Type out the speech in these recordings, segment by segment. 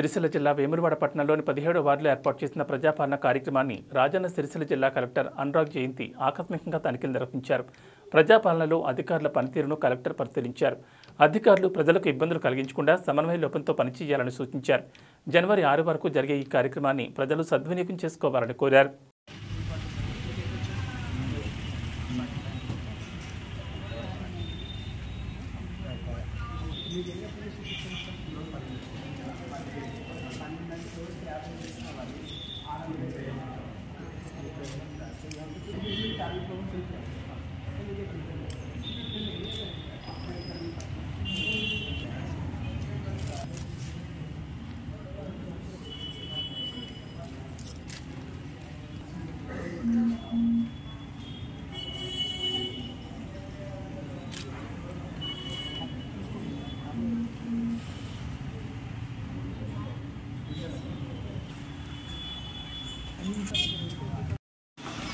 సిరిసిల్ల జిల్లా వేములవాడ పట్టణంలోని 17వ వార్డులో ఏర్పాటు చేసిన ప్రజాపాలన కార్యక్రమాన్ని రాజన్న సిరిసిల్ల జిల్లా కలెక్టర్ అనురాగ్ జయంతి ఆకస్మికంగా తనిఖీలు నిర్వహించారు. ప్రజాపాలనలో అధికారుల పనితీరును కలెక్టర్ పరిశీలించారు. అధికారులు ప్రజలకు ఇబ్బందులు కలిగించకుండా సమన్వయ లోపంతో పనిచేయాలని సూచించారు. జనవరి 6 వరకు జరిగే ఈ కార్యక్రమాన్ని ప్రజలు సద్వినియోగం చేసుకోవాలని కోరారు.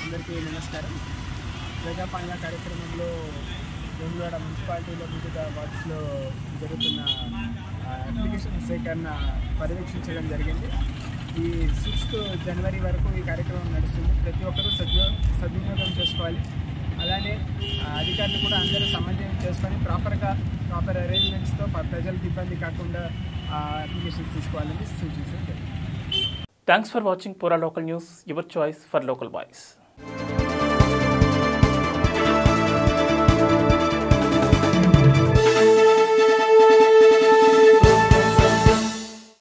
అందరికీ నమస్కారం. ప్రజాపాలన కార్యక్రమంలో వేములవాడ మున్సిపాలిటీలో వివిధ వార్డ్స్లో జరుగుతున్న అప్లికేషన్ సేకరణ పర్యవేక్షించడం జరిగింది. ఈ 6th జనవరి వరకు ఈ కార్యక్రమం నడుస్తుంది. ప్రతి ఒక్కరూ సద్వినియోగం చేసుకోవాలి. అలానే అధికారులు కూడా అందరూ సమన్వయం చేసుకొని ప్రాపర్ అరేంజ్మెంట్స్తో ప్రజలకు ఇబ్బంది కాకుండా అప్లికేషన్స్ తీసుకోవాలని సూచించడం జరిగింది. Thanks for watching Pura Local News, your choice for local voice.